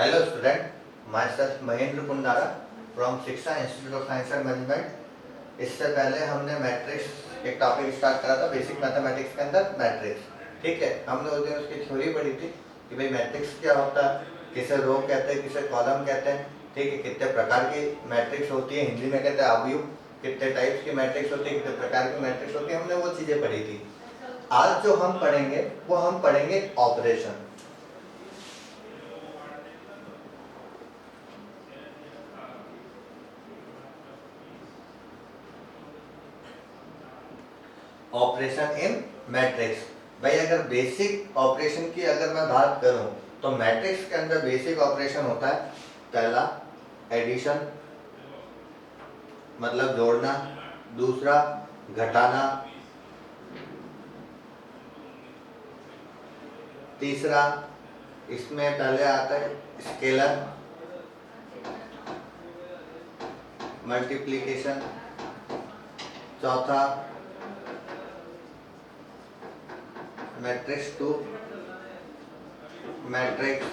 Hello student, myself Mahendra Kundara from Shiksha institute of science and management. इससे पहले हमने मैट्रिक्स एक टॉपिक स्टार्ट करा था बेसिक मैथमेटिक्स के अंदर मैट्रिक्स। ठीक है, हमने उस दिन उसकी थ्योरी पढ़ी थी कि भाई मैट्रिक्स क्या होता है, किसे रो कहते हैं, किसे कॉलम कहते हैं। ठीक है, कितने प्रकार की मैट्रिक्स होती है, हिंदी में कहते हैं अवयव, कितने टाइप्स की मैट्रिक्स होती है, कितने प्रकार की मैट्रिक्स होती है, हमने वो चीजें पढ़ी थी। आज जो हम पढ़ेंगे वो हम पढ़ेंगे ऑपरेशन। Operation in matrix. भाई अगर बेसिक ऑपरेशन की अगर मैं बात करूं तो मैट्रिक्स के अंदर बेसिक ऑपरेशन होता है पहला एडिशन मतलब जोड़ना, दूसरा घटाना, तीसरा इसमें पहले आता है स्केलर मल्टीप्लिकेशन, चौथा मैट्रिक्स टू मैट्रिक्स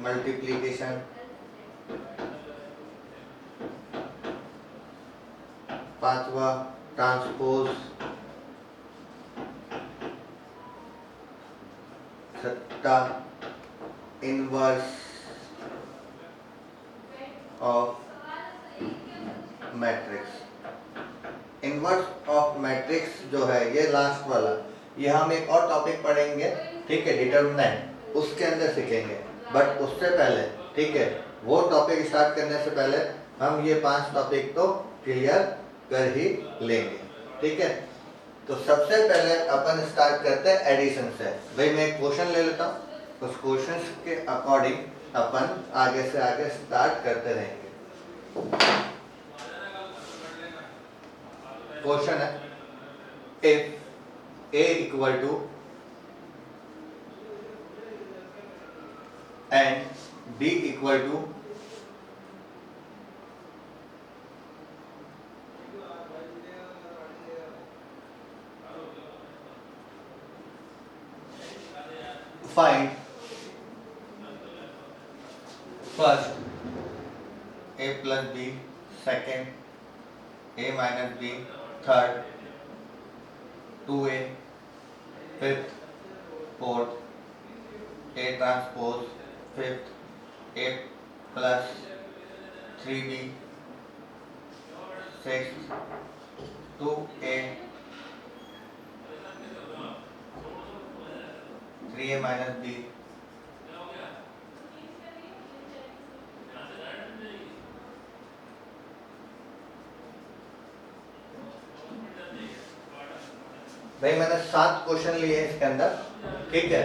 मल्टीप्लिकेशन, पांचवा ट्रांसपोज, छठा inverse of matrix. Inverse of matrix जो है ये लास्ट वाला, ये हम एक और टॉपिक पढ़ेंगे, ठीक है, डिटरमिनेंट, उसके अंदर सीखेंगे। बट उससे पहले, ठीक है, वो टॉपिक स्टार्ट करने से पहले हम ये 5 टॉपिक तो क्लियर कर ही लेंगे। ठीक है, तो सबसे पहले अपन स्टार्ट करते हैं एडिशन से। भाई मैं एक क्वेश्चन ले लेता हूँ, उस क्वेश्चन के अकॉर्डिंग अपन आगे से आगे स्टार्ट करते रहेंगे। क्वेश्चन है if A equal to and B equal to find first A plus B, second A minus B, third 2A, fifth, fourth, A transpose, fifth, A plus 3B, sixth, 2A, 3A minus B, भाई मैंने 7 question लिए इसके अंदर, ठीक है,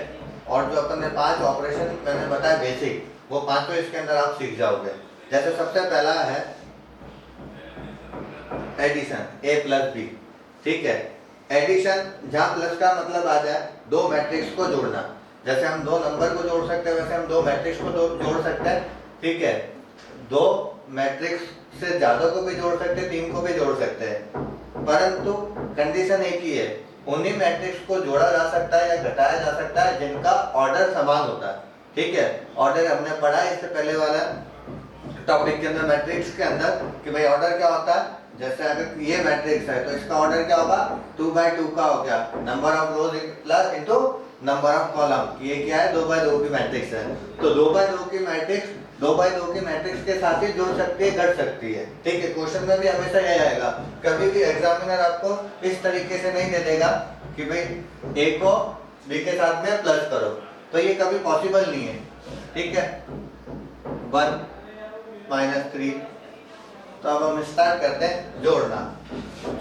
और जो अपन ने 5 ऑपरेशन मैंने बताया बेसिक, वो 5 तो इसके अंदर आप सीख जाओगे। जैसे सबसे पहला है एडिशन A प्लस B, ठीक है। एडिशन जहाँ प्लस का मतलब आ जाए दो मैट्रिक्स को जोड़ना, जैसे हम दो नंबर को जोड़ सकते हैं वैसे हम दो मैट्रिक्स को जोड़ सकते हैं, ठीक है। दो मैट्रिक्स से ज्यादा को भी जोड़ सकते हैं, 3 को भी जोड़ सकते हैं, परंतु कंडीशन एक ही है, उन्हीं मैट्रिक्स को जोड़ा जा सकता है या घटाया जा सकता है जिनका ऑर्डर समान होता है। ठीक है, ऑर्डर हमने पढ़ा है इससे पहले वाला टॉपिक के अंदर मैट्रिक्स के अंदर कि भाई ऑर्डर क्या होता है। जैसे अगर ये मैट्रिक्स है तो इसका ऑर्डर क्या होगा, 2/2 का हो गया, number of rose plus into number of column. ये क्या है, 2/2 की मैट्रिक्स है, तो 2/2 की मैट्रिक्स 2/2 की मैट्रिक्स के साथ ही जुड़ सकती है, घट सकती है। ठीक है, क्वेश्चन में भी हमेशा यही आएगा, कभी भी एग्जामिनर आपको इस तरीके से नहीं दे देगा कि भाई A को B के साथ में प्लस करो, तो ये कभी पॉसिबल नहीं है। ठीक है, 1 - 3। तो अब हम स्टार्ट करते हैं जोड़ना।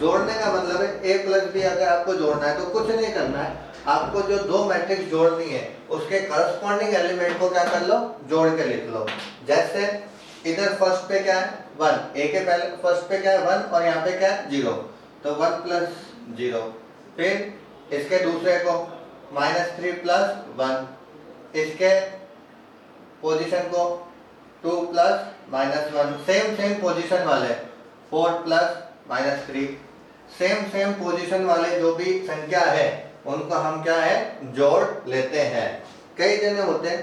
जोड़ने का मतलब है A प्लस B अगर आपको जोड़ना है तो कुछ नहीं करना है, आपको जो दो मैट्रिक्स जोड़नी है उसके करस्पॉन्डिंग एलिमेंट को क्या कर लो, जोड़ के लिख लो। जैसे इधर फर्स्ट पे क्या है 1, A के पहले फर्स्ट पे क्या है 1 और यहाँ पे क्या है 0, तो 1 + 0। फिर इसके दूसरे को -3 + 1, इसके पोजीशन को 2 + -1, सेम पोजीशन वाले 4 + -3, सेम पोजीशन वाले जो भी संख्या है उनको हम क्या है जोड़ लेते हैं। कई जने होते हैं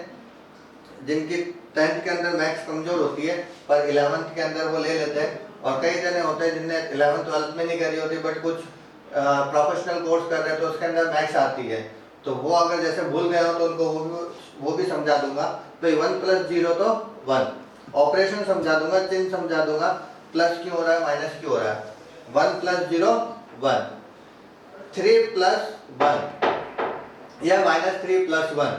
जिनकी 10th के अंदर मैथ्स कमजोर होती है पर 11th के अंदर वो ले लेते हैं, और कई जने होते हैं जिनने 11th 12th में नहीं करी होती बट कुछ प्रोफेशनल कोर्स कर रहे हैं तो उसके अंदर मैथ्स आती है, तो वो अगर जैसे भूल गए हो तो उनको वो भी समझा दूंगा। तो 1 + 0 तो 1, ऑपरेशन समझा दूंगा, चिन्ह समझा दूंगा, प्लस क्यों हो रहा है माइनस क्यों हो रहा है। 1 + 0 1, 3 + 1 या -3 + 1,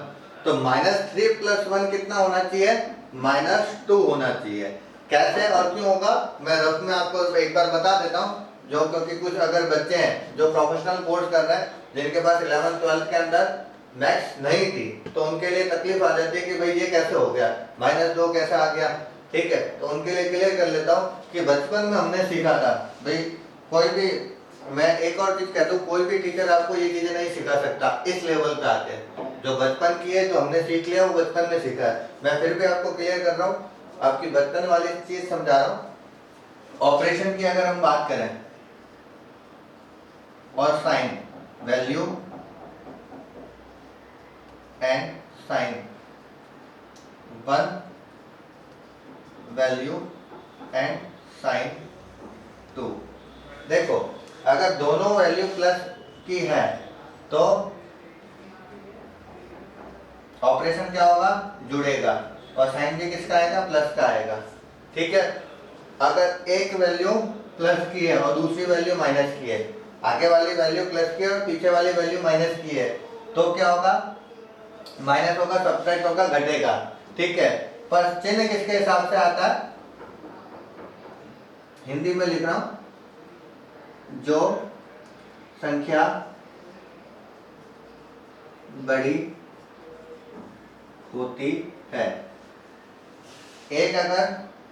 तो -3 + 1 कितना होना चाहिए, -2 होना चाहिए। कैसे और क्यों होगा मैं रफ में आपको एक बार बता देता हूँ, जो क्योंकि कुछ अगर बच्चे हैं जो प्रोफेशनल कोर्स कर रहे हैं जिनके पास 11th 12th के अंदर मैथ्स नहीं थी तो उनके लिए तकलीफ आ जाती है कि भाई ये कैसे हो गया, -2 कैसे आ गया। ठीक है, तो उनके लिए क्लियर कर लेता हूँ कि बचपन में हमने सीखा था भाई, कोई भी, मैं एक और चीज कहता हूँ, कोई भी टीचर आपको ये चीजें नहीं सिखा सकता इस लेवल पे आके, जो बचपन की है जो हमने सीख लिया वो बचपन में सीखा है। मैं फिर भी आपको क्लियर कर रहा हूँ, आपकी बचपन वाली चीज समझा रहा हूँ। ऑपरेशन की अगर हम बात करें और sign, value and sign, 1 value and sign 2, देखो अगर दोनों वैल्यू प्लस की है तो ऑपरेशन क्या होगा, जुड़ेगा, और साइन भी किसका आएगा, प्लस का आएगा। ठीक है, अगर एक वैल्यू प्लस की है और दूसरी वैल्यू माइनस की है, आगे वाली वैल्यू प्लस की है और पीछे वाली वैल्यू माइनस की है, तो क्या होगा, माइनस होगा, सब्ट्रैक्ट होगा, घटेगा। ठीक है, पर चिन्ह किसके हिसाब से आता है, हिंदी में लिख रहा हूं, जो संख्या बड़ी होती है, एक अगर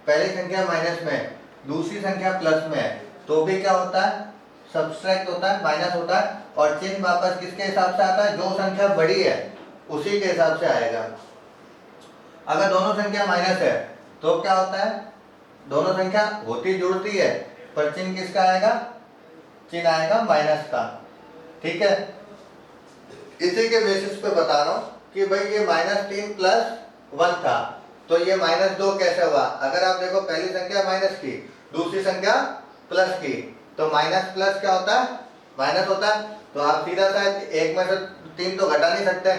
पहली संख्या माइनस में दूसरी संख्या प्लस में है तो भी क्या होता है, सब्सट्रैक्ट होता है, माइनस होता है, और चिन्ह वापस किसके हिसाब से आता है, जो संख्या बड़ी है उसी के हिसाब से आएगा। अगर दोनों संख्या माइनस है तो क्या होता है, दोनों संख्या होती जुड़ती है पर चिन्ह किसका आएगा, चिन्ह आएगा माइनस का। ठीक है, इसी के बेसिस पे बता रहा हूं कि भाई ये -3 + 1 था तो ये -2 कैसे हुआ। अगर आप देखो पहली संख्या माइनस की दूसरी संख्या प्लस की, तो माइनस प्लस क्या होता है, माइनस होता है, तो आप सीधा सा एक में से 3 तो घटा नहीं सकते।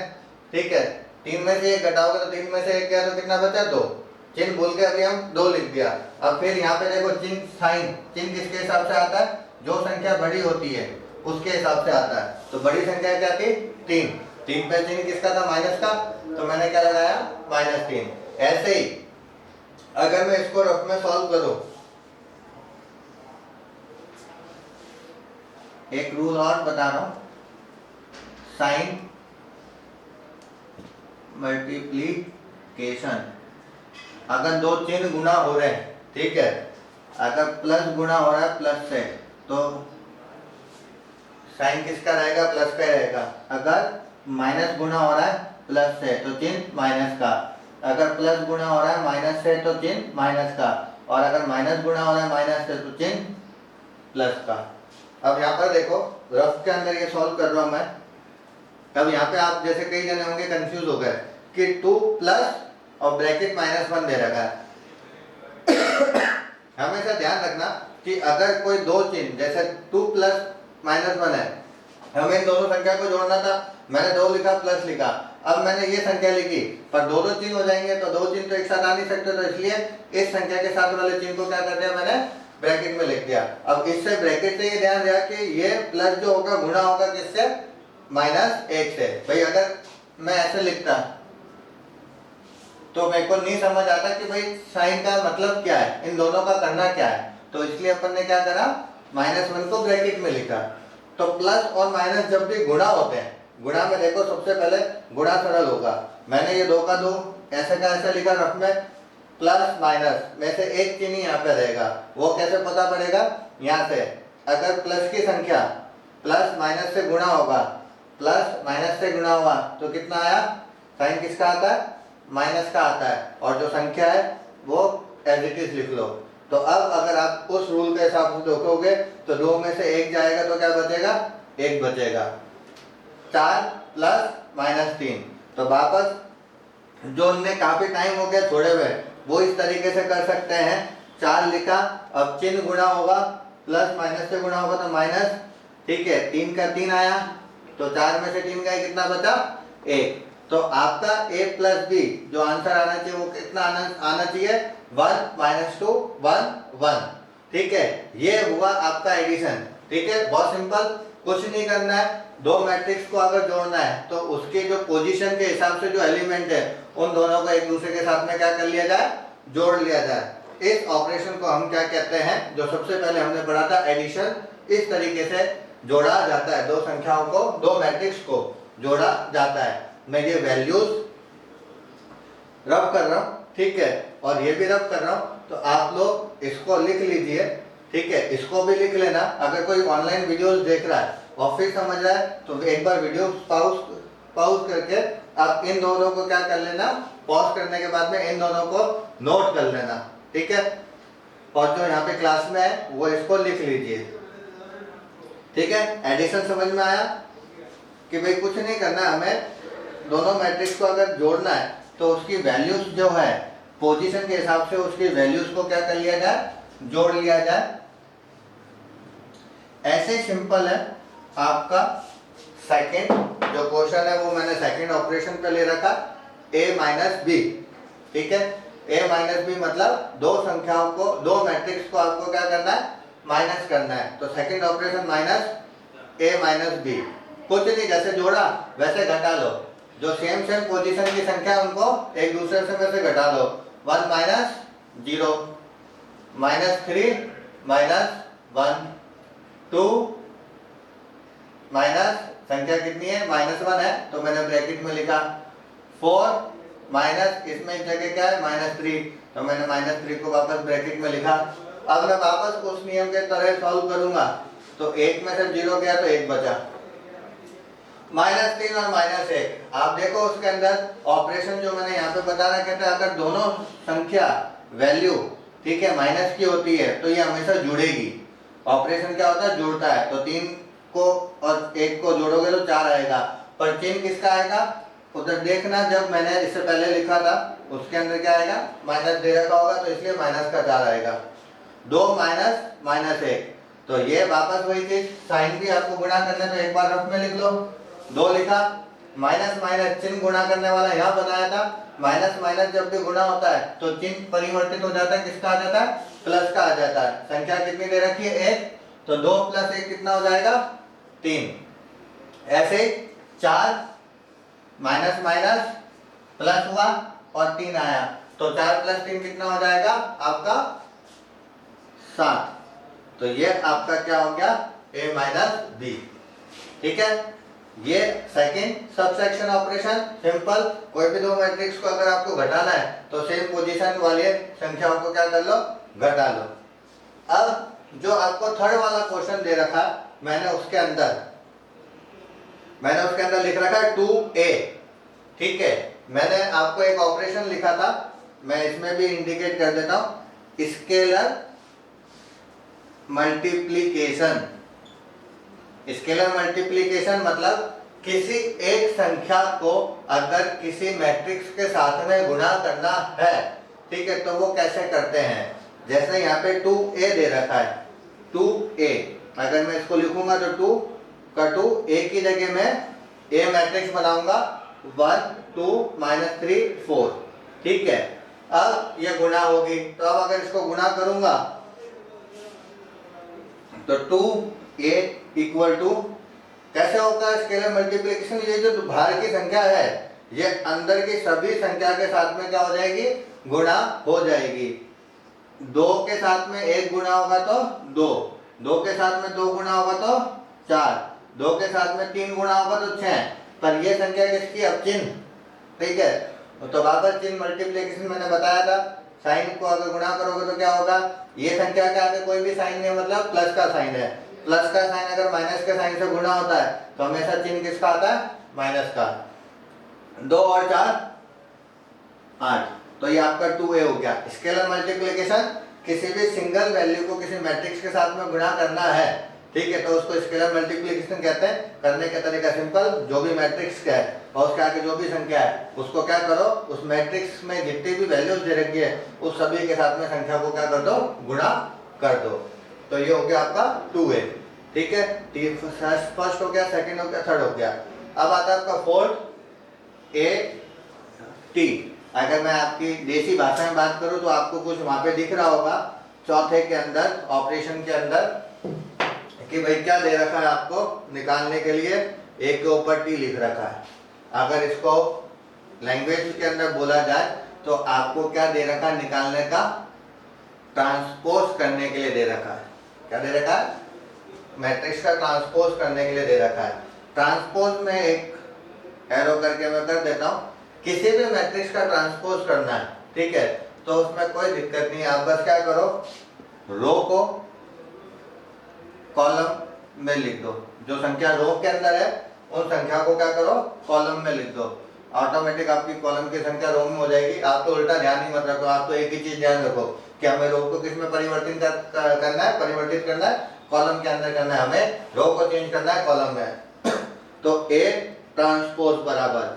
ठीक है, 3 में से 1 घटाओगे तो 3 में से 1 गया तो कितना बचा, 2, चिन्ह भूल के अभी हम 2 लिख दिया। अब फिर यहाँ पे देखो चिन्ह साइन, चिन्ह किसके हिसाब से आता है, जो संख्या बड़ी होती है उसके हिसाब से आता है, तो बड़ी संख्या क्या थी, 3 पे चिन्ह किसका था, माइनस का, तो मैंने क्या लगाया, -3। ऐसे ही अगर मैं इसको रफ में सॉल्व करूं, एक रूल और बता रहा हूं, साइन मल्टीप्लीकेशन, अगर दो चिन्ह गुणा हो रहे हैं, ठीक है, अगर प्लस गुणा हो रहा है प्लस से तो साइन किसका रहेगा, प्लस का रहेगा। अगर माइनस गुणा हो रहा है प्लस से तो चिन्ह माइनस का, अगर प्लस गुणा हो रहा है माइनस से तो चिन्ह माइनस का, और अगर माइनस गुणा हो रहा है माइनस से तो चिन्ह प्लस का। अब यहाँ पर देखो रफ के अंदर ये सॉल्व कर रहा हूं मैं। अब यहाँ पे आप जैसे कई जने होंगे कंफ्यूज हो गए कि 2 प्लस और ब्रैकेट -1 दे रखा है। हमेशा ध्यान रखना कि अगर कोई दो चिन्ह जैसे 2 + -1 है, हमें इन दोनों संख्या को जोड़ना था, मैंने 2 लिखा प्लस लिखा, अब मैंने ये संख्या लिखी, पर दो चिन्ह हो जाएंगे तो दो चिन्ह तो एक साथ आ नहीं सकते, तो इसलिए इस संख्या के साथ वाले चिन्ह को क्या कर दिया, मैंने ब्रैकेट में लिख दिया। अब इससे ब्रैकेट से ये ध्यान दिया कि ये प्लस जो होगा गुणा होगा किससे, -1 से। भाई अगर मैं ऐसे लिखता तो मेरे को नहीं समझ आता कि भाई साइन का मतलब क्या है, इन दोनों का करना क्या है, तो इसलिए अपन ने क्या करा, -1 को ब्रैकेट में लिखा। तो प्लस और माइनस जब भी गुणा होते हैं, गुणा में देखो सबसे पहले गुणा सरल होगा, मैंने ये 2 का 2 ऐसे का ऐसे लिखा रफ में, प्लस माइनस में से एक चिन्ह यहाँ पे रहेगा, वो कैसे पता पड़ेगा, यहाँ से अगर प्लस की संख्या प्लस माइनस से गुणा होगा, प्लस माइनस से गुणा हुआ तो कितना आया, साइन किसका आता है, माइनस का आता है, और जो संख्या है वो एज इट इज लिख लो। तो अब अगर आप उस रूल के हिसाब से देखोगे तो 2 में से 1 जाएगा तो क्या बचेगा, 1 बचेगा। 4 + -3 तो वापस जो उनने काफी टाइम हो गया छोड़े हुए, वो इस तरीके से कर सकते हैं। 4 लिखा, अब चिन्ह गुणा होगा, प्लस माइनस से गुणा होगा तो माइनस, ठीक है, 3 का 3 आया, तो 4 में से 3 गए, कितना बचा 1। तो आपका a प्लस बी जो आंसर आना चाहिए वो कितना आना चाहिए 1 माइनस 2 1 1, ठीक है। ये हुआ आपका एडिशन, ठीक है, बहुत सिंपल, कुछ नहीं करना है। दो मैट्रिक्स को अगर जोड़ना है तो उसके जो पोजीशन के हिसाब से जो एलिमेंट है उन दोनों को एक दूसरे के साथ में क्या कर लिया जाए, जोड़ लिया जाए। इस ऑपरेशन को हम क्या कहते हैं, जो सबसे पहले हमने पढ़ा था एडिशन, इस तरीके से जोड़ा जाता है। दो संख्याओं को, दो मैट्रिक्स को जोड़ा जाता है। मैं ये वैल्यूज रब कर रहा हूं, ठीक है, और ये भी रब कर रहा हूं, तो आप लोग इसको लिख लीजिए, ठीक है, इसको भी लिख लेना। अगर कोई ऑनलाइन वीडियोस देख रहा है और फिर समझ रहा है तो एक बार वीडियो पॉज करके आप इन दोनों को क्या कर लेना, पॉज करने के बाद में इन दोनों को नोट कर लेना, ठीक है। और जो यहाँ पे क्लास में है वो इसको लिख लीजिए, ठीक है। एडिशन समझ में आया कि भाई कुछ नहीं करना है, हमें दोनों मैट्रिक्स को अगर जोड़ना है तो उसकी वैल्यूज जो है पोजीशन के हिसाब से उसकी वैल्यूज को क्या कर लिया जाए, जोड़ लिया जाए। ऐसे सिंपल है आपका सेकंड जो क्वेश्चन है, वो मैंने सेकंड ऑपरेशन पे ले रखा a माइनस बी, ठीक है। a माइनस बी मतलब दो संख्याओं को, दो मैट्रिक्स को आपको क्या करना है, माइनस करना है। तो second operation minus a minus B, कुछ नहीं, जैसे जोड़ा वैसे घटा लो, जो सेम पोजीशन की संख्या है उनको एक दूसरे से में से घटा लो। 1 माइनस 0 माइनस 3 माइनस 1 2 माइनस संख्या कितनी है, -1 है तो मैंने ब्रैकेट में लिखा 4 माइनस, इसमें जगह क्या है -3, तो मैंने -3 को वापस ब्रैकेट में लिखा। अब मैं वापस उस नियम के तरह सॉल्व करूंगा, तो 1 में से 0 गया तो 1 बचा, -3 और -1। आप देखो उसके अंदर ऑपरेशन जो मैंने यहाँ पे बता रखा था, अगर दोनों संख्या वैल्यू, ठीक है, माइनस की होती है तो ये हमेशा जुड़ेगी। ऑपरेशन क्या होता है, जुड़ता है। तो 3 को और 1 को जोड़ोगे तो 4 आएगा, पर चिन्ह किसका आएगा, उधर देखना, जब मैंने इससे पहले लिखा था उसके अंदर क्या आएगा, माइनस दे रखा होगा तो इसलिए माइनस का 4 आएगा। 2 माइनस 1, तो ये वापस वही चीज, साइन भी आपको गुणा करना है तो एक बार रफ में लिख लो, 2 लिखा, माइनस माइनस चिन्ह गुणा करने वाला यहाँ बनाया था। माइनस माइनस जब भी गुणा होता है तो चिन्ह परिवर्तित हो जाता है, किसका आ जाता है, प्लस का आ जाता है। संख्या कितनी दे रखी है, 1, तो 2 + 1 कितना हो जाएगा, 3। ऐसे 4 माइनस माइनस प्लस हुआ और 3 आया, तो 4 + 3 कितना हो जाएगा आपका 7। तो ये आपका क्या हो गया, a माइनस बी, ठीक है। ये सेकंड सबसेक्शन ऑपरेशन, सिंपल। कोई भी दो मैट्रिक्स को अगर आपको घटाना है तो सेम पोजीशन वाली संख्याओं को क्या कर लो, घटा लो। अब जो आपको थर्ड वाला क्वेश्चन दे रखा, मैंने उसके अंदर लिख रखा है 2a, ठीक है। मैंने आपको एक ऑपरेशन लिखा था, मैं इसमें भी इंडिकेट कर देता हूं, स्केलर मल्टीप्लिकेशन। स्केलर मल्टीप्लिकेशन मतलब किसी एक संख्या को अगर किसी मैट्रिक्स के साथ में गुणा करना है, ठीक है, तो वो कैसे करते हैं। जैसे यहाँ पे 2a दे रखा है, 2a, अगर मैं इसको लिखूंगा तो 2 का 2, a की जगह में a मैट्रिक्स बनाऊंगा, 1 2 -3 4, ठीक है। अब ये गुणा होगी, तो अब अगर इसको गुणा करूंगा तो 2a = कैसे होता है स्केलर मल्टीप्लिकेशन, ये जो बाहर की संख्या है ये अंदर की सभी संख्या के साथ में क्या हो जाएगी, गुणा हो जाएगी। 2 के साथ में 1 गुणा होगा तो 2, 2 के साथ में 2 गुणा होगा तो 4, 2 के साथ में 3 गुणा होगा तो 6, पर ये संख्या किसकी, अब चिन्ह, ठीक है। तो वापस चिन्ह मल्टीप्लिकेशन मैंने बताया था, साइन को अगर गुणा करोगे तो क्या होगा, ये संख्या के आगे कोई भी साइन नहीं, मतलब प्लस का साइन है, प्लस का साइन अगर माइनस के साइन से गुणा होता है तो हमेशा चिन्ह किसका आता है, माइनस का। 2 और 4 8, तो ये आपका 2a हो गया। स्केलर मल्टीप्लिकेशन, किसी भी सिंगल वैल्यू को किसी मैट्रिक्स के साथ में गुणा करना है, ठीक है, तो उसको स्केलर मल्टीप्लिकेशन कहते हैं। करने का तरीका सिंपल, जो भी मैट्रिक्स का है और उसके आगे जो भी संख्या है उसको क्या करो, उस मैट्रिक्स में जितनी भी वैल्यूज दे रखी है उस सभी के साथ में संख्या को क्या कर दो, गुणा कर दो। तो ये हो गया आपका 2a, ठीक है। फर्स्ट हो गया, सेकंड हो गया, थर्ड हो गया। अब आता है आपका फोर्थ a t। अगर मैं आपकी देसी भाषा में बात करूं तो आपको कुछ वहां पे दिख रहा होगा चौथे के अंदर, ऑपरेशन के अंदर, कि भाई क्या दे रखा है आपको निकालने के लिए, एक के ऊपर टी लिख रखा है। अगर इसको लैंग्वेज के अंदर बोला जाए तो आपको क्या दे रखा है, निकालने का ट्रांसपोज करने के लिए दे रखा है। क्या दे रखा है, मैट्रिक्स का ट्रांसपोज करने के लिए दे रखा है। ट्रांसपोज में एक एरो करके मैं कर देता हूं, किसी भी मैट्रिक्स का ट्रांसपोज करना है, ठीक है, तो उसमें कोई दिक्कत नहीं है। आप बस क्या करो, रो को कॉलम में लिख दो, जो संख्या रो के अंदर है उन संख्या को क्या करो, कॉलम में लिख दो, ऑटोमेटिक आपकी कॉलम की संख्या रो में हो जाएगी। आप तो उल्टा ध्यान ही मत रखो, आप तो एक ही चीज ध्यान रखो कि हमें रो को किस में परिवर्तित करना है, परिवर्तित करना है कॉलम के अंदर करना है, हमें रो को चेंज करना है कॉलम में। तो ए ट्रांसपोज बराबर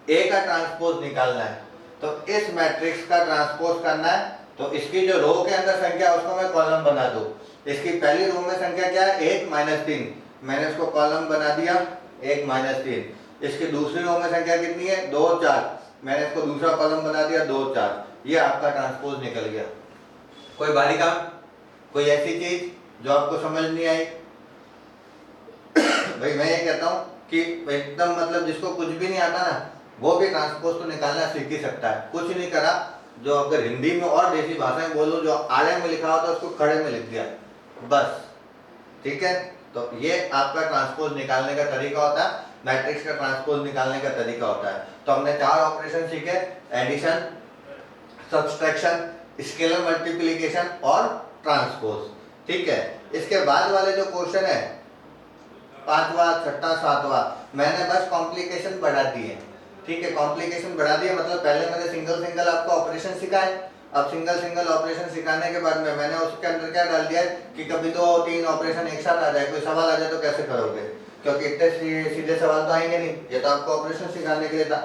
ए का ट्रांसपोज निकालना है, तो इस मैट्रिक्स का ट्रांसपोज करना है, तो इसकी जो रो के अंदर संख्या उसको मैं कॉलम बना दूं। इसकी पहली रो में संख्या क्या है, 1 - 3, मैंने इसको कॉलम बना दिया 1 - 3। इसकी दूसरी रो में संख्या कितनी है, 2 4, मैंने इसको दूसरा कॉलम बना दिया 2 4। ये आपका ट्रांसपोज निकल गया। कोई भारी काम, कोई ऐसी चीज जो आपको समझ नहीं आई? भाई मैं ये कहता हूँ कि एकदम मतलब जिसको कुछ भी नहीं आता ना वो भी ट्रांसपोज तो निकालना सीख ही सकता है। कुछ नहीं करा, जो अगर हिंदी में और देसी भाषा में बोलो, जो आड़े में लिखा होता है उसको खड़े में लिख दिया बस, ठीक है। तो ये आपका ट्रांसपोज निकालने का तरीका होता है, मैट्रिक्स का ट्रांसपोज निकालने का तरीका होता है। तो हमने 4 ऑपरेशन सीखे, एडिशन, सब्सट्रैक्शन, स्केलर मल्टीप्लिकेशन और ट्रांसपोज, ठीक है। इसके बाद वाले जो क्वेश्चन है 5वां, 6वां, 7वां, मैंने बस कॉम्प्लिकेशन बढ़ा दिए, ठीक है। कॉम्प्लिकेशन बढ़ा दिए मतलब पहले मैंने सिंगल सिंगल आपको ऑपरेशन सिखाए, अब सिंगल सिंगल ऑपरेशन सिखाने के बाद में मैंने उसके अंदर क्या डाल दिया है कि कभी 2-3 ऑपरेशन एक साथ आ जाए, कोई सवाल आ जाए तो कैसे करोगे, क्योंकि इतने सीधे सवाल तो आएंगे नहीं, ये तो आपको ऑपरेशन सिखाने के लिए था।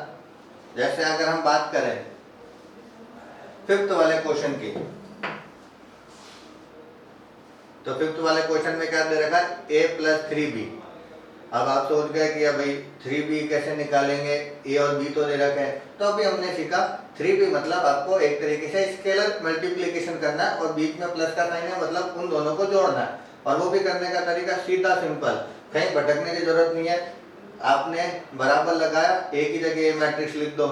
जैसे अगर हम बात करें 5th वाले क्वेश्चन की, तो 5th वाले क्वेश्चन में क्या दे रखा है, a + 3b। अब आप सोच गए कि अब भाई 3b कैसे निकालेंगे, a और b तो दे रखे हैं। तो अभी हमने सीखा 3b मतलब आपको एक तरीके से स्केलर मल्टीप्लिकेशन करना है और बीच में प्लस का साइन है, मतलब उन दोनों को जोड़ना है। और वो भी करने का तरीका सीधा सिंपल, कहीं भटकने की जरूरत नहीं है। आपने बराबर लगाया, a की जगह a मैट्रिक्स लिख दो,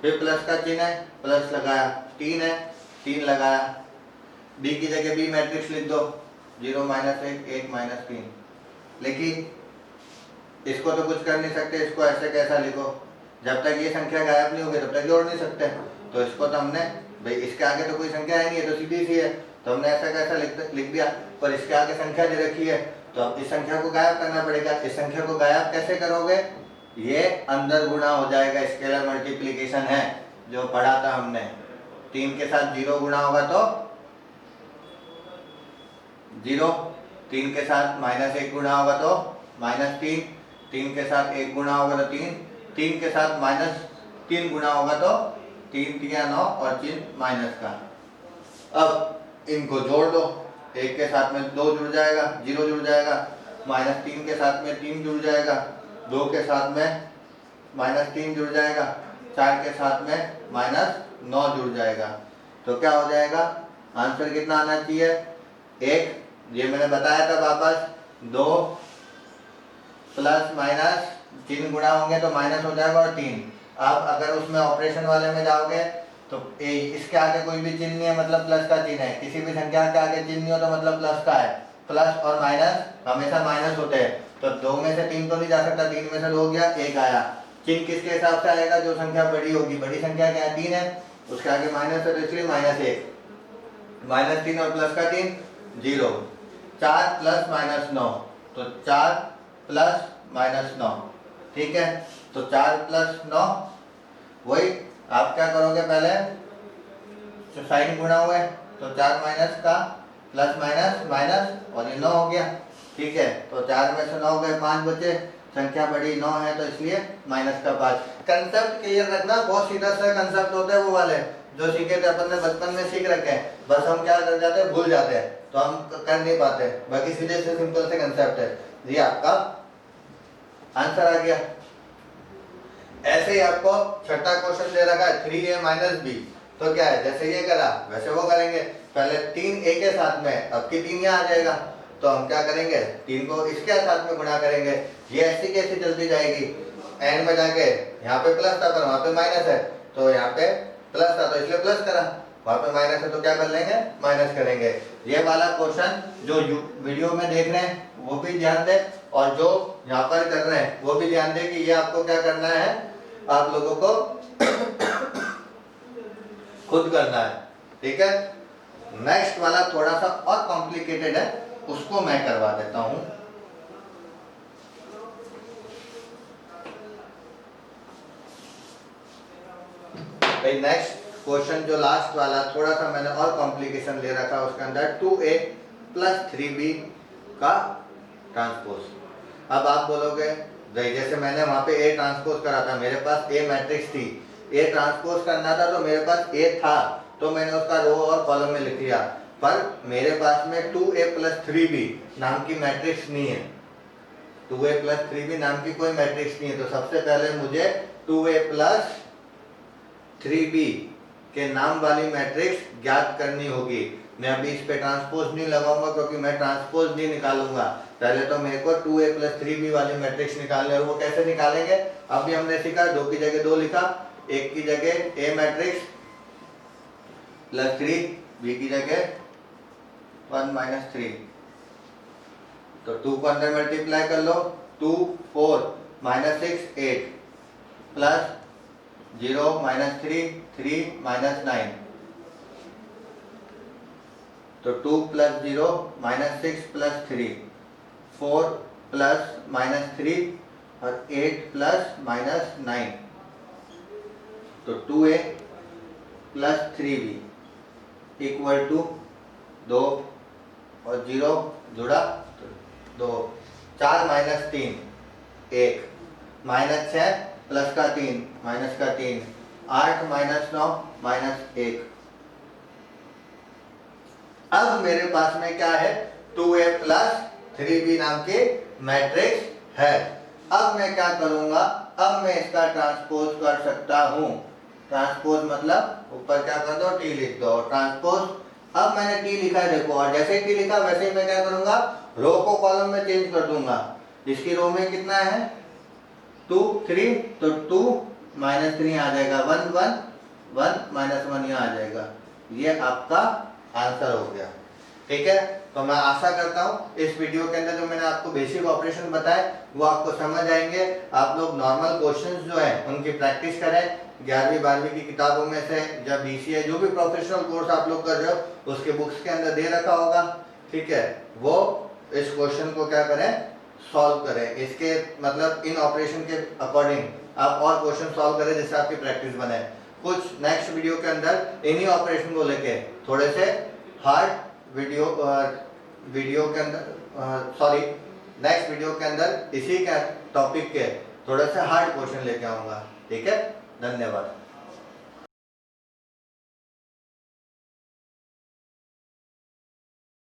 फिर प्लस का चिन्ह है, प्लस लगाया, 3 है 3 लगाया, b की जगह b मैट्रिक्स लिख दो, 0 - 1 1 - 3। लेकिन इसको तो कुछ कर नहीं सकते, इसको ऐसे कैसा लिखो, जब तक ये संख्या गायब नहीं होगी तब तक जोड़ नहीं सकते। तो इसको तो हमने भाई इसके आगे तो कोई संख्या है नहीं है, तो सीधी सी है, तो हमने ऐसा कैसा लिख दिया, पर इसके आगे संख्या दे रखी है तो अब इस संख्या को गायब करना पड़ेगा। इस संख्या को गायब कैसे करोगे, ये अंदर गुणा हो जाएगा, स्केलर मल्टीप्लिकेशन है जो पढ़ा था हमने। 3 के साथ 0 गुणा होगा तो 0, 3 के साथ -1 गुणा होगा तो -3, 3 के साथ 1 गुणा होगा तो 3, 3 के साथ -3 गुणा होगा तो 3 × 9 और चिन्ह माइनस का। अब इनको जोड़ दो, 1 के साथ में 2 जुड़ जाएगा, 0 जुड़ जाएगा, -3 के साथ में 3 जुड़ जाएगा, 2 के साथ में -3 जुड़ जाएगा, 4 के साथ में -9 जुड़ जाएगा। तो क्या हो जाएगा, आंसर कितना आना चाहिए, 1। ये मैंने बताया था वापस, 2 प्लस माइनस चिन्ह गुणा होंगे तो माइनस हो जाएगा और 3। अब अगर उसमें ऑपरेशन वाले में जाओगे तो इसके आगे कोई भी चिन्ह नहीं है, मतलब प्लस का चिन्ह है। किसी भी संख्या के आगे चिन्ह नहीं हो तो मतलब प्लस का है। प्लस और माइनस हमेशा माइनस होते हैं, तो 2 में से 3 तो नहीं जा सकता, 3 में से 2 हो गया, 1 आया। चिन्ह किसके हिसाब से आएगा, जो संख्या बड़ी होगी, बड़ी संख्या क्या है 3 है, उसके आगे माइनस है तो इसलिए -1, -3 और प्लस का 3 0, 4 + -9 तो 4 + -9, ठीक है। तो 4 + 9, वही आप क्या करोगे, पहले तो साइन गुणा हुए तो 4 माइनस का प्लस माइनस माइनस और ये 9 हो गया, ठीक है। तो 4 में से 9 गए, 5 बचे, संख्या बड़ी 9 है तो इसलिए -5। कंसेप्ट क्लियर रखना, बहुत सीधा सा कंसेप्ट होता है वो वाले जो सीखे थे अपन ने बचपन में, सीख रखे हैं, बस हम क्या कर जाते हैं, भूल जाते हैं, तो हम कर नहीं पाते। बाकी सीधे से सिंपल से कंसेप्ट है। ये आपका आंसर आ गया। ऐसे ही आपको छठा क्वेश्चन दे रखा है 3a - b, तो क्या है, जैसे ये करा वैसे वो करेंगे। पहले 3a के साथ में, अब की 3 यहाँ आ जाएगा, तो हम क्या करेंगे, 3 को इसके साथ में गुणा करेंगे। ये ऐसी कैसी चलती जाएगी, एंड में जाके यहाँ पे प्लस था पर वहाँ पे माइनस है, तो यहाँ पे प्लस था तो इसलिए प्लस करा, वहाँ पे माइनस है तो क्या कर लेंगे, माइनस करेंगे। ये वाला क्वेश्चन जो वीडियो में देख रहे हैं वो भी ध्यान दें, और जो यहाँ पर कर रहे हैं वो भी ध्यान दें कि ये आपको क्या करना है, आप लोगों को खुद करना है, ठीक है। नेक्स्ट वाला थोड़ा सा और कॉम्प्लिकेटेड है, उसको मैं करवा देता हूं। भाई नेक्स्ट क्वेश्चन जो लास्ट वाला, थोड़ा सा मैंने और कॉम्प्लिकेशन ले रखा, उसके अंदर 2a + 3b का ट्रांसपोज। अब आप बोलोगे जैसे मैंने वहां पे a ट्रांसपोज करा था, मेरे पास a मैट्रिक्स थी, a ट्रांसपोज करना था तो मेरे पास a था, तो मैंने उसका रो और कॉलम में लिख दिया, पर मेरे पास में 2a + 3b नाम की मैट्रिक्स नहीं है। 2a + 3b नाम की कोई मैट्रिक्स नहीं है, तो सबसे पहले मुझे 2a + 3b के नाम वाली मैट्रिक्स ज्ञात करनी होगी। मैं अभी इस पे ट्रांसपोज नहीं लगाऊंगा क्योंकि मैं ट्रांसपोज नहीं निकालूंगा, पहले तो मेरे को 2a + 3b वाली मैट्रिक्स निकालनी है। और वो कैसे निकालेंगे, अभी हमने सीखा, 2 की जगह 2 लिखा, 1 की जगह a मैट्रिक्स + 3, b की जगह 1 - 3, तो 2 को अंदर मल्टीप्लाई कर लो, 2 4 -6 8 प्लस 0 - 3 3 - 9, तो 2 + 0 -6 + 3 4 + -3 और 8 + -9, तो 2a + 3b = 2 और 0 जुड़ा तो 2, 4 - 3 1, -6 प्लस का 3 माइनस का 3, 8 - 9 -1। अब मेरे पास में क्या है, 2a + 3b नाम की मैट्रिक्स है। अब मैं क्या करूंगा, अब मैं इसका ट्रांसपोज कर सकता हूं। ट्रांसपोज मतलब ऊपर क्या कर दो, t लिख दो, ट्रांसपोज। अब मैंने t लिखा है देखो, और जैसे ही t लिखा वैसे ही मैं क्या करूंगा, रो को कॉलम में चेंज कर दूंगा। इसकी रो में कितना है 2 3, तो 2 - 3 आ जाएगा, 1 1 1 - 1 यहाँ आ जाएगा। ये आपका आंसर हो गया, ठीक है। तो मैं आशा करता हूँ इस वीडियो के अंदर जो मैंने आपको बेसिक ऑपरेशन बताए वो आपको समझ आएंगे। आप लोग नॉर्मल क्वेश्चंस जो है उनकी प्रैक्टिस करें, 11वीं 12वीं की किताबों में से, जब BCA जो भी प्रोफेशनल कोर्स आप लोग कर रहे हो उसके बुक्स के अंदर दे रखा होगा, ठीक है, वो इस क्वेश्चन को क्या करें, सॉल्व करें। इसके मतलब इन ऑपरेशन के अकॉर्डिंग आप और क्वेश्चन सॉल्व करें जिससे आपकी प्रैक्टिस बने। कुछ नेक्स्ट वीडियो के अंदर इन्हीं ऑपरेशन को लेके थोड़े से हार्ड वीडियो के अंदर सॉरी नेक्स्ट वीडियो के अंदर इसी का टॉपिक के थोड़े से हार्ड क्वेश्चन लेके आऊंगा, ठीक है। धन्यवाद।